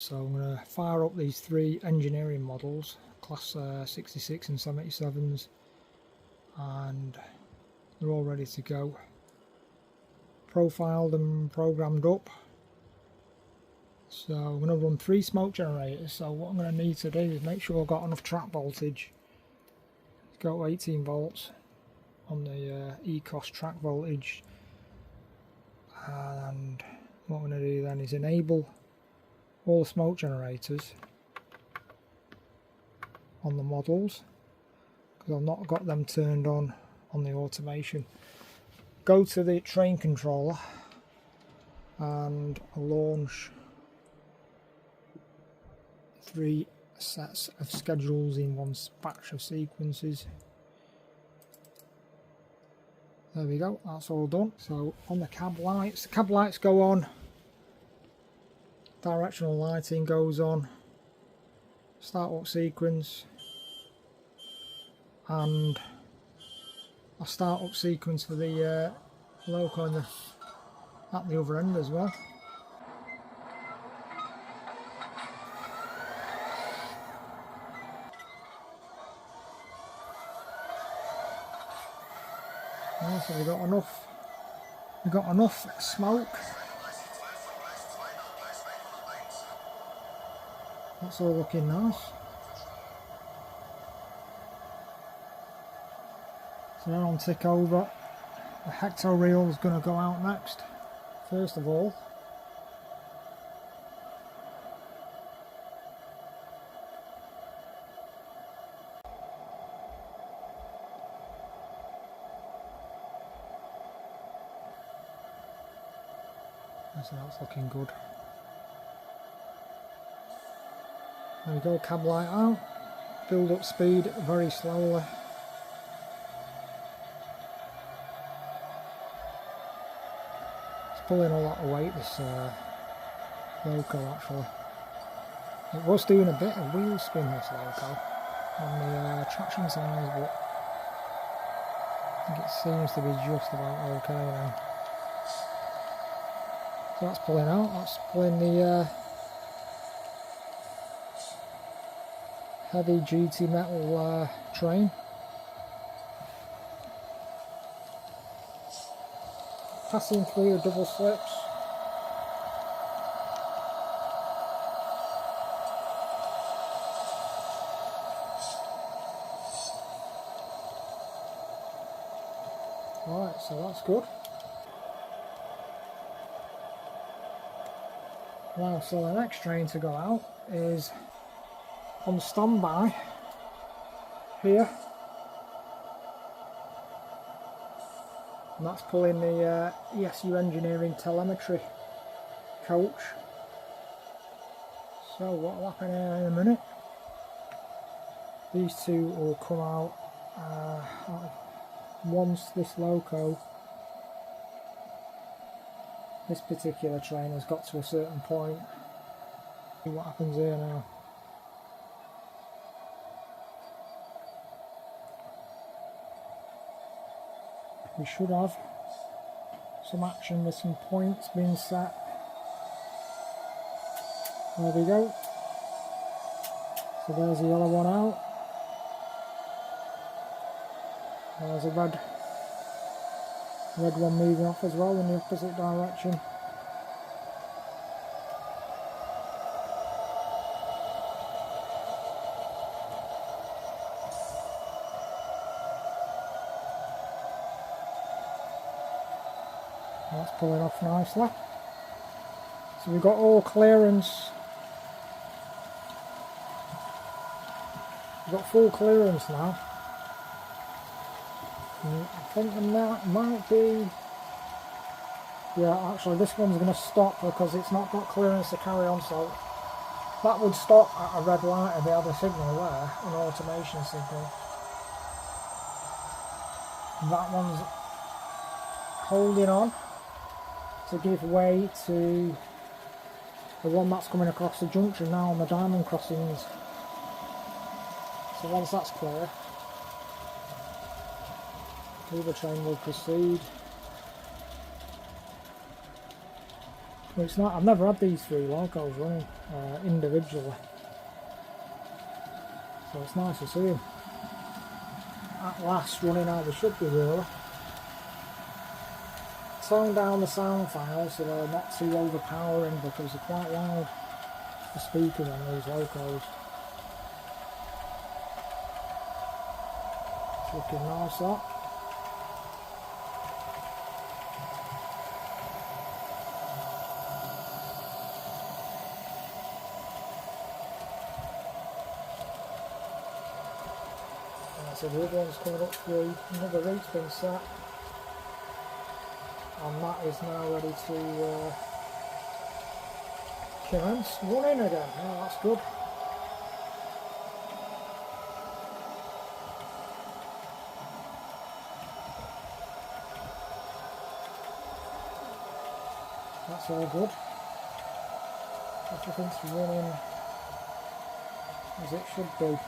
So I'm going to fire up these three engineering models, class 66 and 77s, and they're all ready to go. Profiled and programmed up. So I'm going to run 3 smoke generators. So what I'm going to need to do is make sure I've got enough track voltage. It's got 18 volts on the ECOS track voltage, and what I'm going to do then is enable all the smoke generators on the models, because I've not got them turned on the automation. Go to the train controller and launch 3 sets of schedules in one batch of sequences. There we go, that's all done. So on the cab lights go on, directional lighting goes on, start up sequence, and a start up sequence for the loco at the other end as well. Yeah, so we've got enough smoke. That's all looking nice. So now on tick over, the hecto reel is going to go out next. First of all, so that's looking good. There we go, cab light out, build up speed very slowly. It's pulling a lot of weight, this loco actually. It was doing a bit of wheel spin, this loco, on the traction size, but I think it seems to be just about okay now. So that's pulling out, that's pulling the heavy duty metal train. Passing through the double slips. Right, so that's good. Now, so the next train to go out is on standby here, and that's pulling the Esu engineering telemetry coach. So what will happen here in a minute, these two will come out once this loco, this particular train, has got to a certain point. See what happens here now. We should have some action with some points being set. There we go. So there's the yellow one out. There's a red one moving off as well in the opposite direction. That's pulling off nicely. So we've got all clearance. We've got full clearance now. And I think there might be... Yeah, actually this one's going to stop because it's not got clearance to carry on, so that would stop at a red light if they had a signal there, an automation signal. And that one's holding on to give way to the one that's coming across the junction now on the diamond crossings. So once that's clear, the other train will proceed. Well, it's not. I've never had these 3 locos running individually, so it's nice to see them at last running how they should be really. Tone down the sound files so they're not too overpowering because they're quite loud, the speakers on these locos. It's looking nice that. So the other one's coming up through, another route's been set, and that is now ready to commence running again. Oh, that's good. That's all good. Everything's running as it should be.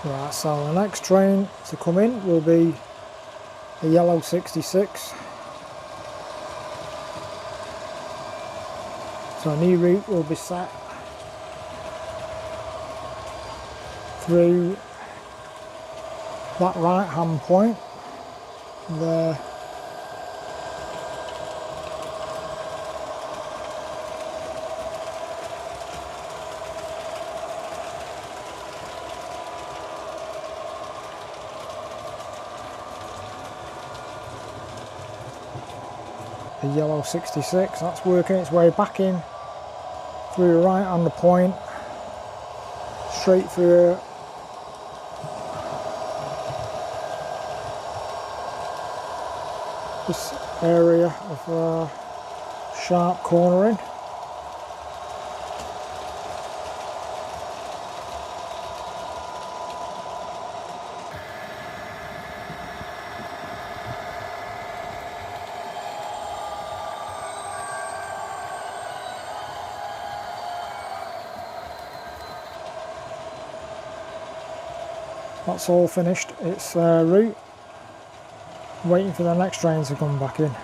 Right, so the next train to come in will be the yellow 66. So a new route will be set through that right hand point there. The yellow 66, that's working its way back in through the right hand point, straight through this area of sharp cornering. That's all finished its route. Waiting for the next train to come back in.